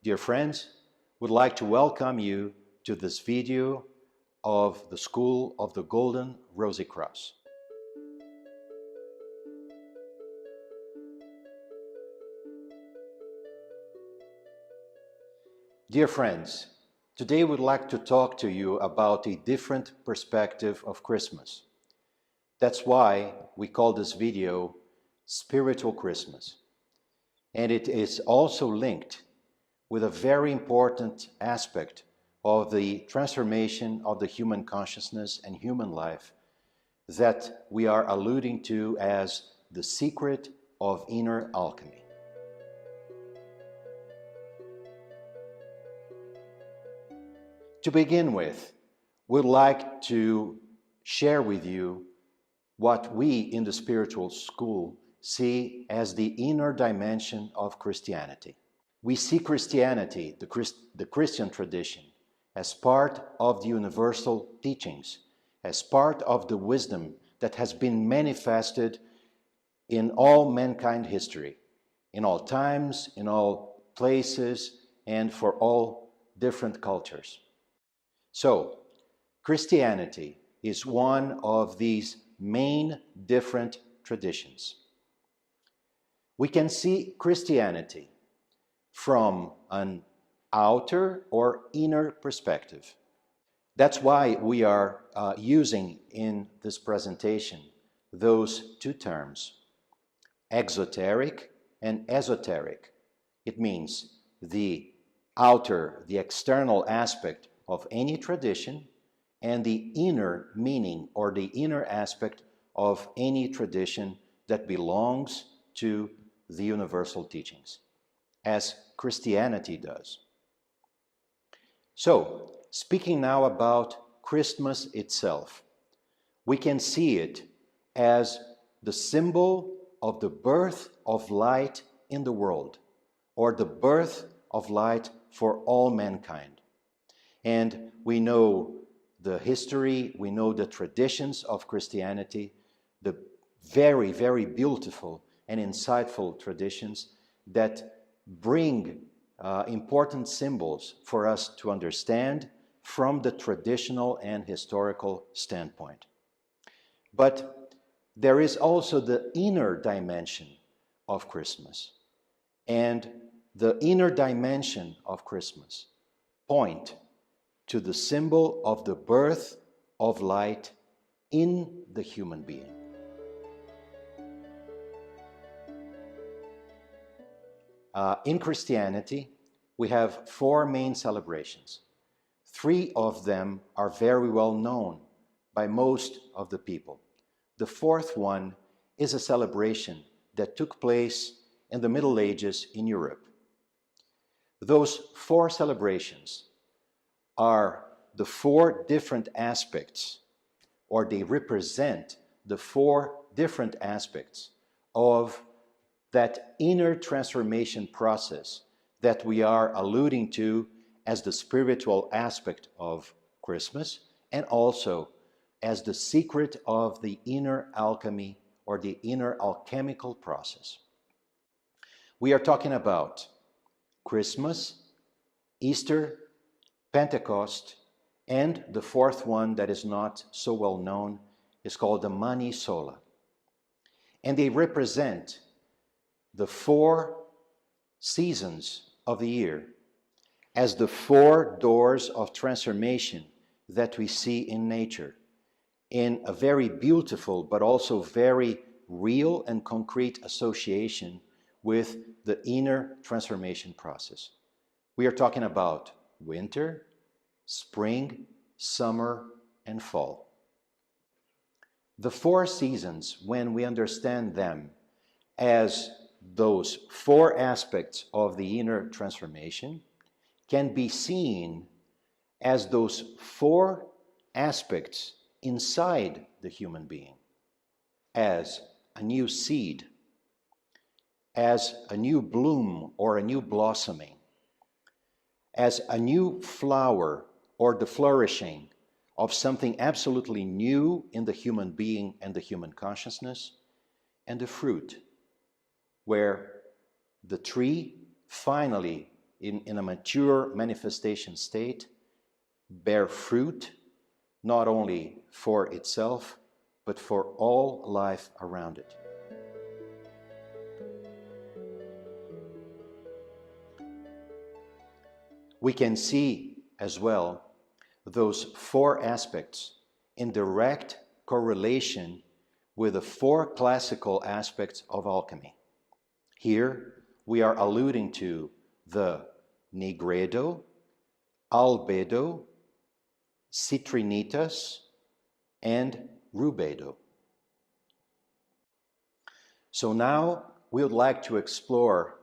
Dear friends, would like to welcome you to this video of the School of the Golden Rosy Cross. Dear friends, today we'd like to talk to you about a different perspective of Christmas. That's why we call this video Spiritual Christmas. And it is also linked with a very important aspect of the transformation of the human consciousness and human life that we are alluding to as the secret of inner alchemy. To begin with, we'd like to share with you what we in the spiritual school see as the inner dimension of Christianity. We see Christianity, the Christian tradition, as part of the universal teachings, as part of the wisdom that has been manifested in all mankind history, in all times, in all places, and for all different cultures. So, Christianity is one of these main different traditions. We can see Christianity from an outer or inner perspective. That's why we are using in this presentation those two terms, exoteric and esoteric. It means the outer, the external aspect of any tradition and the inner meaning or the inner aspect of any tradition that belongs to the universal teachings, as Christianity does. So, speaking now about Christmas itself, we can see it as the symbol of the birth of light in the world, or the birth of light for all mankind. And we know the history, we know the traditions of Christianity, the very, very beautiful and insightful traditions that bring important symbols for us to understand from the traditional and historical standpoint. But there is also the inner dimension of Christmas. And the inner dimension of Christmas point to the symbol of the birth of light in the human being. In Christianity, we have four main celebrations. Three of them are very well known by most of the people. The fourth one is a celebration that took place in the Middle Ages in Europe. Those four celebrations are the four different aspects, or they represent the four different aspects of that inner transformation process that we are alluding to as the spiritual aspect of Christmas, and also as the secret of the inner alchemy or the inner alchemical process. We are talking about Christmas, Easter, Pentecost, and the fourth one that is not so well known is called the Mani Sola. And they represent the four seasons of the year as the four doors of transformation that we see in nature, in a very beautiful but also very real and concrete association with the inner transformation process. We are talking about winter, spring, summer, and fall. The four seasons, when we understand them as those four aspects of the inner transformation, can be seen as those four aspects inside the human being, as a new seed, as a new bloom or a new blossoming, as a new flower or the flourishing of something absolutely new in the human being and the human consciousness, and the fruit, where the tree finally in a mature manifestation state, bear fruit, not only for itself, but for all life around it. We can see as well those four aspects in direct correlation with the four classical aspects of alchemy. Here we are alluding to the nigredo, albedo, citrinitas, and rubedo. So now we would like to explore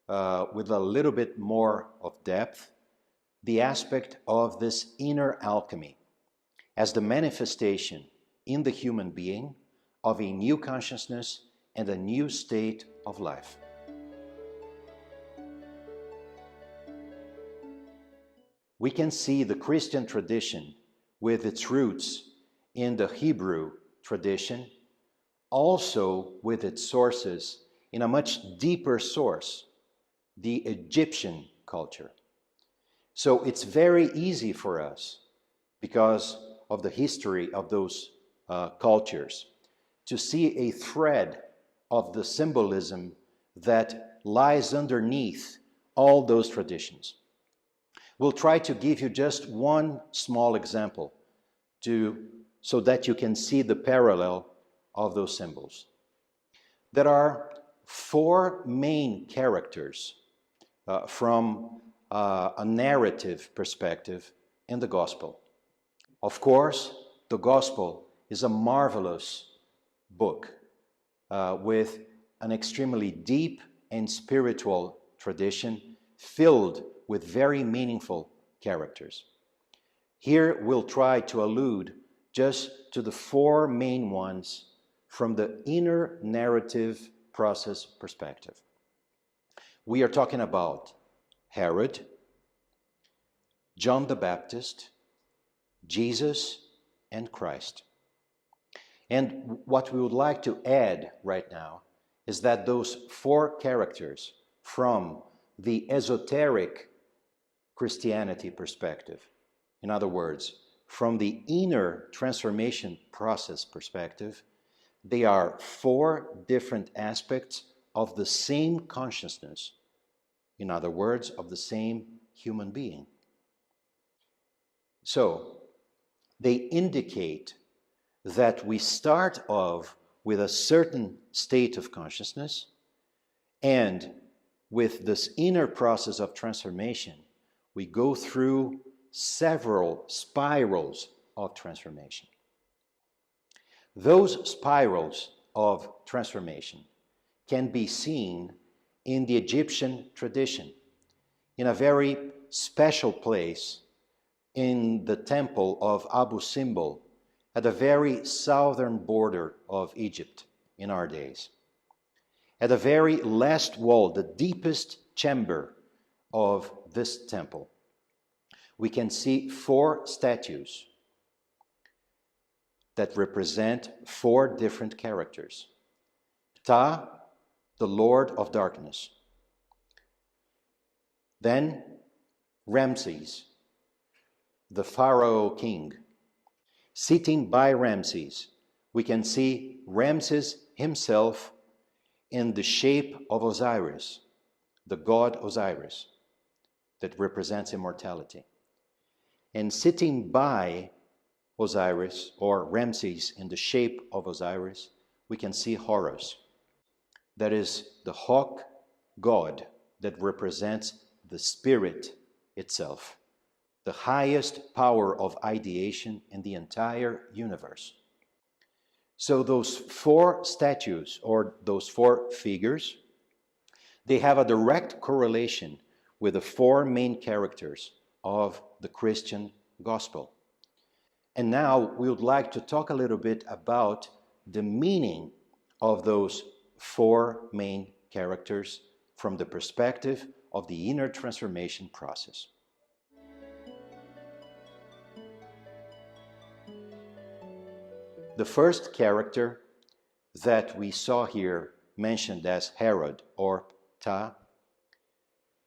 with a little bit more of depth the aspect of this inner alchemy as the manifestation in the human being of a new consciousness and a new state of life. We can see the Christian tradition with its roots in the Hebrew tradition, also with its sources in a much deeper source, the Egyptian culture. So it's very easy for us, because of the history of those cultures, to see a thread of the symbolism that lies underneath all those traditions. We'll try to give you just one small example so that you can see the parallel of those symbols. There are four main characters from a narrative perspective in the Gospel. Of course, the Gospel is a marvelous book with an extremely deep and spiritual tradition filled with very meaningful characters. Here we'll try to allude just to the four main ones from the inner narrative process perspective. We are talking about Herod, John the Baptist, Jesus, and Christ. And what we would like to add right now is that those four characters from the esoteric Christianity perspective, in other words, from the inner transformation process perspective, they are four different aspects of the same consciousness, in other words, of the same human being. So, they indicate that we start off with a certain state of consciousness, and with this inner process of transformation, we go through several spirals of transformation. Those spirals of transformation can be seen in the Egyptian tradition, in a very special place in the temple of Abu Simbel, at the very southern border of Egypt in our days. At the very last wall, the deepest chamber of this temple, we can see four statues that represent four different characters. Ptah, the Lord of Darkness. Then Ramses, the Pharaoh king. Sitting by Ramses, we can see Ramses himself in the shape of Osiris, the god Osiris, that represents immortality. And sitting by Osiris, or Ramses in the shape of Osiris, we can see Horus. That is the hawk god that represents the spirit itself, the highest power of ideation in the entire universe. So those four statues, or those four figures, they have a direct correlation with the four main characters of the Christian gospel. And now we would like to talk a little bit about the meaning of those four main characters from the perspective of the inner transformation process. The first character that we saw here mentioned as Herod or Ptah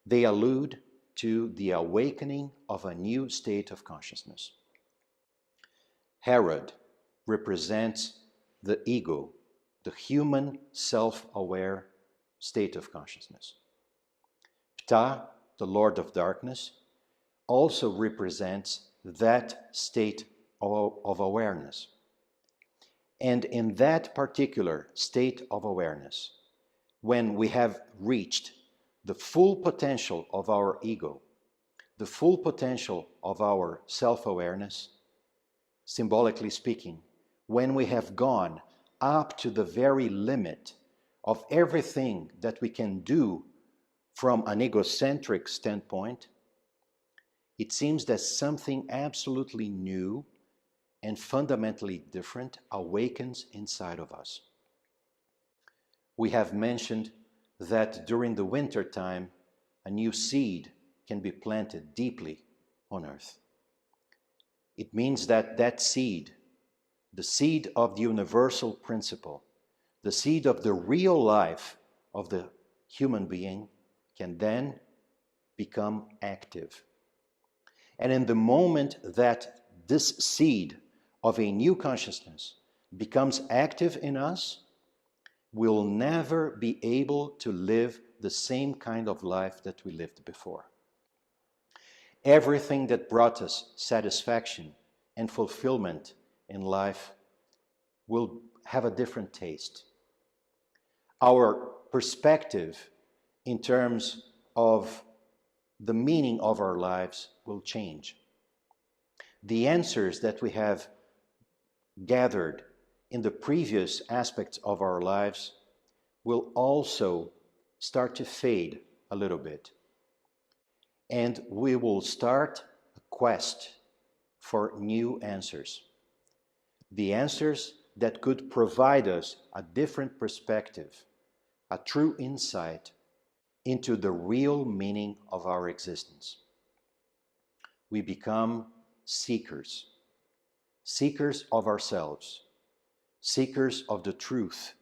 They allude to the awakening of a new state of consciousness. Herod represents the ego, the human self-aware state of consciousness. Ptah, the Lord of Darkness, also represents that state of awareness. And in that particular state of awareness, when we have reached the full potential of our ego, the full potential of our self-awareness, symbolically speaking, when we have gone up to the very limit of everything that we can do from an egocentric standpoint, it seems that something absolutely new and fundamentally different awakens inside of us. We have mentioned that during the winter time, a new seed can be planted deeply on earth. It means that that seed, the seed of the universal principle, the seed of the real life of the human being, can then become active. And in the moment that this seed of a new consciousness becomes active in us, we'll never be able to live the same kind of life that we lived before. Everything that brought us satisfaction and fulfillment in life will have a different taste. Our perspective in terms of the meaning of our lives will change. The answers that we have gathered in the previous aspects of our lives will also start to fade a little bit. And we will start a quest for new answers. The answers that could provide us a different perspective, a true insight into the real meaning of our existence. We become seekers, seekers of ourselves, seekers of the truth,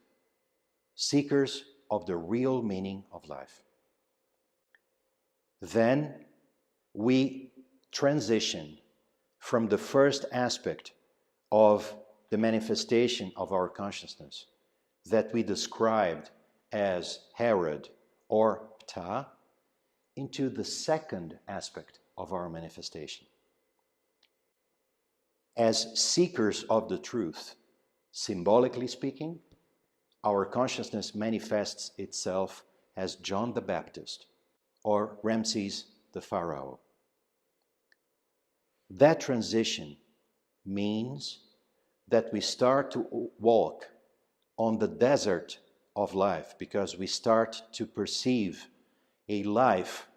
seekers of the real meaning of life. Then we transition from the first aspect of the manifestation of our consciousness that we described as Herod or Ptah into the second aspect of our manifestation. As seekers of the truth, symbolically speaking, our consciousness manifests itself as John the Baptist or Ramses the Pharaoh. That transition means that we start to walk on the desert of life because we start to perceive a life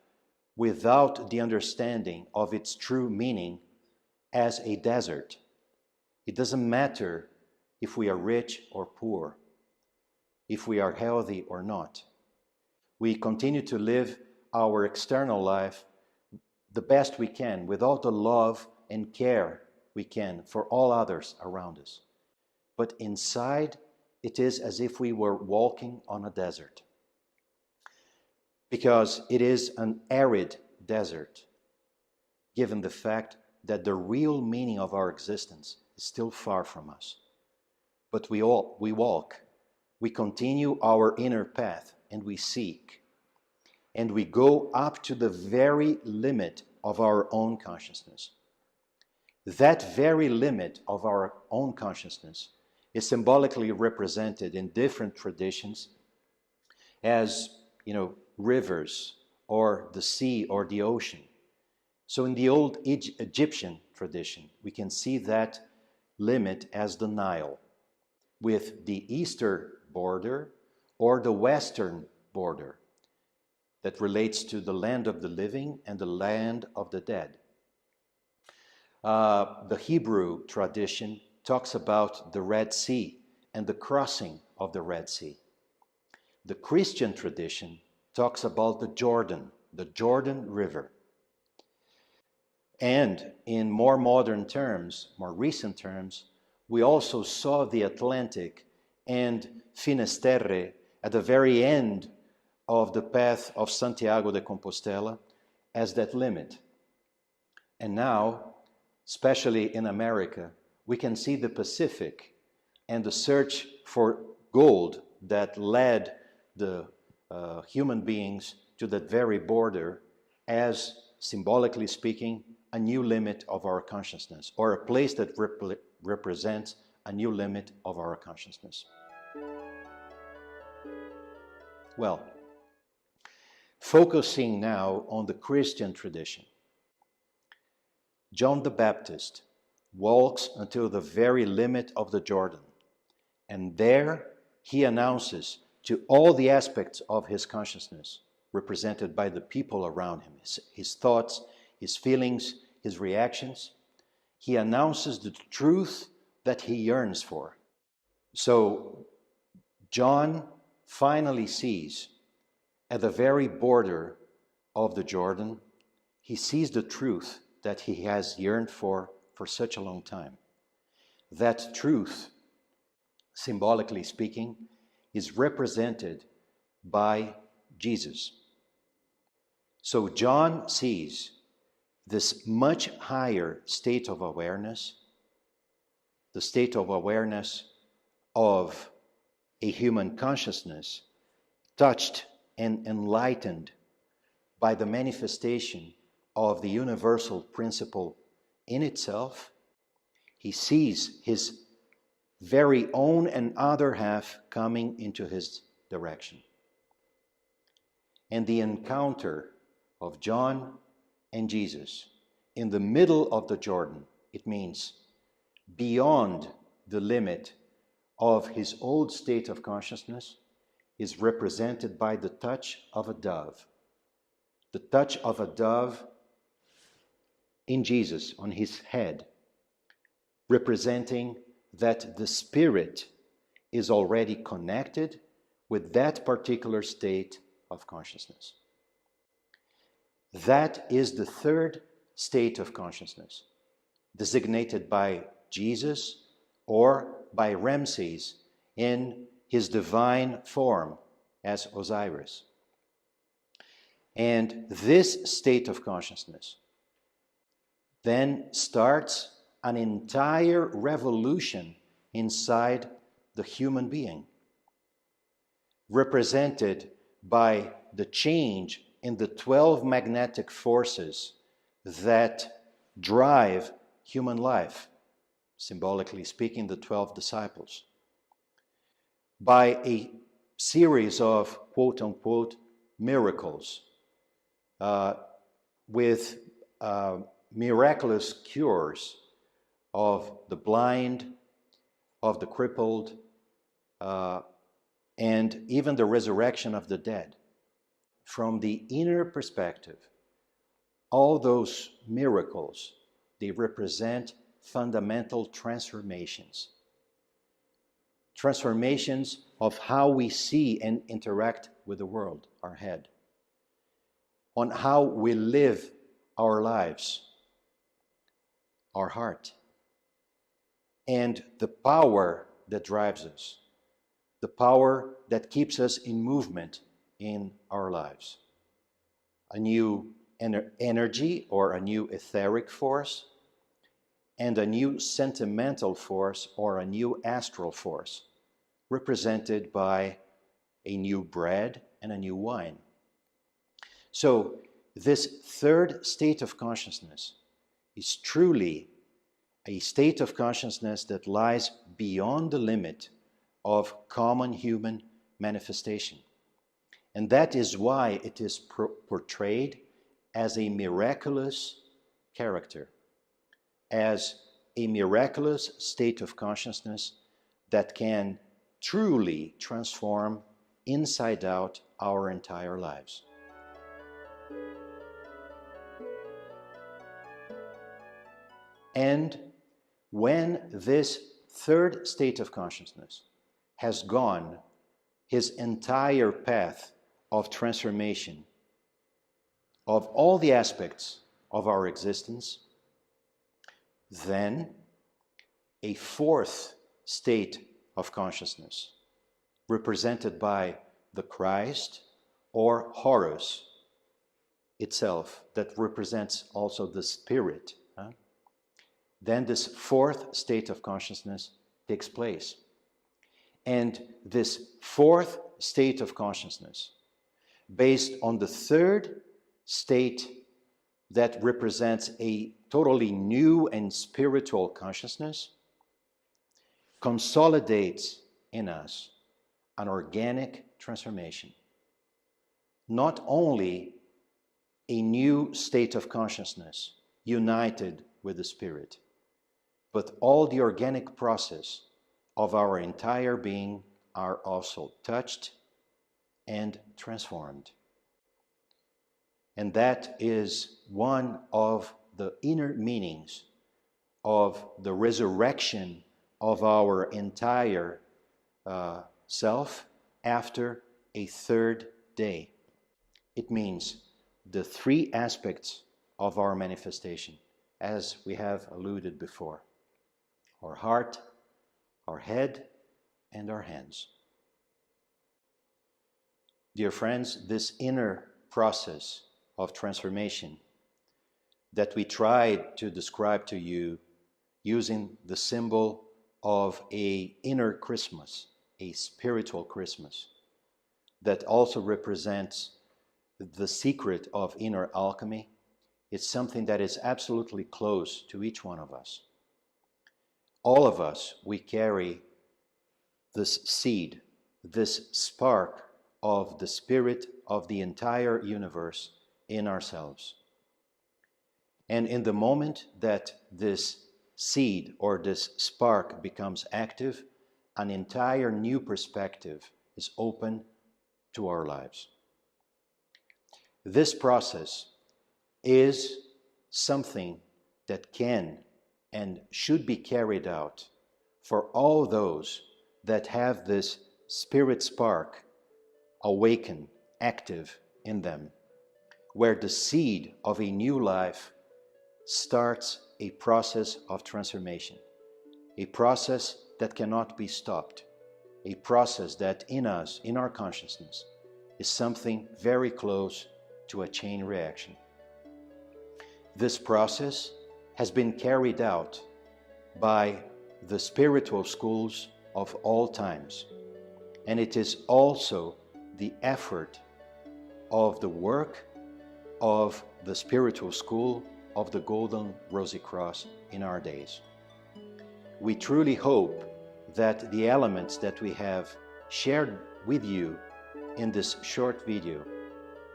without the understanding of its true meaning as a desert. It doesn't matter if we are rich or poor, if we are healthy or not. We continue to live our external life the best we can with all the love and care we can for all others around us. But inside, it is as if we were walking on a desert. Because it is an arid desert, given the fact that the real meaning of our existence is still far from us. But we walk, we continue our inner path, and we seek. And we go up to the very limit of our own consciousness. That very limit of our own consciousness is symbolically represented in different traditions as, rivers or the sea or the ocean. So in the old Egyptian tradition, we can see that limit as the Nile, with the eastern border or the western border that relates to the land of the living and the land of the dead. The Hebrew tradition talks about the Red Sea and the crossing of the Red Sea. The Christian tradition talks about the Jordan River. And in more modern terms, more recent terms, we also saw the Atlantic and Finisterre at the very end of the path of Santiago de Compostela as that limit. And now, especially in America, we can see the Pacific and the search for gold that led the human beings to that very border as, symbolically speaking, a new limit of our consciousness, or a place that represents a new limit of our consciousness. Well, focusing now on the Christian tradition, John the Baptist walks until the very limit of the Jordan, and there he announces to all the aspects of his consciousness, represented by the people around him, his thoughts, his feelings, his reactions, he announces the truth that he yearns for. So John finally sees at the very border of the Jordan, he sees the truth that he has yearned for such a long time. That truth, symbolically speaking, is represented by Jesus. So John sees this much higher state of awareness, the state of awareness of a human consciousness touched and enlightened by the manifestation of the universal principle in itself. He sees his very own and other half coming into his direction. And the encounter of John and Jesus in the middle of the Jordan, it means beyond the limit of his old state of consciousness, is represented by the touch of a dove. The touch of a dove in Jesus, on his head, representing that the spirit is already connected with that particular state of consciousness. That is the third state of consciousness, designated by Jesus or by Ramses in his divine form as Osiris. And this state of consciousness then starts an entire revolution inside the human being, represented by the change in the 12 magnetic forces that drive human life, symbolically speaking, the 12 disciples, by a series of quote-unquote miracles with miraculous cures of the blind, of the crippled, and even the resurrection of the dead. From the inner perspective, all those miracles, they represent fundamental transformations. Transformations of how we see and interact with the world, our head, on how we live our lives, our heart, and the power that drives us, the power that keeps us in movement in our lives. A new energy or a new etheric force, and a new sentimental force or a new astral force, represented by a new bread and a new wine. So this third state of consciousness is truly a state of consciousness that lies beyond the limit of common human manifestation. And that is why it is portrayed as a miraculous character, as a miraculous state of consciousness that can truly transform inside out our entire lives. And when this third state of consciousness has gone his entire path of transformation of all the aspects of our existence, then a fourth state of consciousness, represented by the Christ or Horus itself, that represents also the spirit, then this fourth state of consciousness takes place. And this fourth state of consciousness, based on the third state that represents a totally new and spiritual consciousness, consolidates in us an organic transformation. Not only a new state of consciousness united with the spirit, but all the organic process of our entire being are also touched and transformed. And that is one of the inner meanings of the resurrection of our entire self after a third day. It means the three aspects of our manifestation, as we have alluded before: our heart, our head, and our hands. Dear friends, this inner process of transformation that we tried to describe to you using the symbol of an inner Christmas, a spiritual Christmas, that also represents the secret of inner alchemy, is something that is absolutely close to each one of us. All of us, we carry this seed, this spark of the spirit of the entire universe in ourselves. And in the moment that this seed or this spark becomes active, an entire new perspective is open to our lives. This process is something that can and should be carried out for all those that have this spirit spark awaken, active in them, where the seed of a new life starts a process of transformation, a process that cannot be stopped, a process that in us, in our consciousness, is something very close to a chain reaction. This process has been carried out by the spiritual schools of all times, and it is also the effort of the work of the spiritual school of the Golden Rosy Cross in our days. We truly hope that the elements that we have shared with you in this short video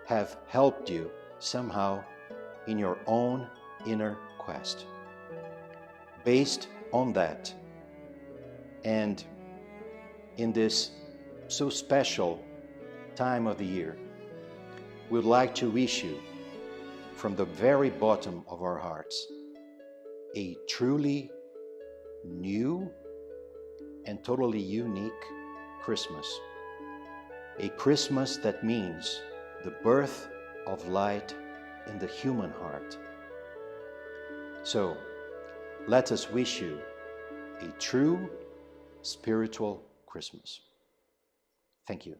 have helped you somehow in your own inner quest. Based on that, and in this so special time of the year, we would like to wish you, from the very bottom of our hearts, a truly new and totally unique Christmas. A Christmas that means the birth of light in the human heart. So, let us wish you a true spiritual Christmas. Thank you.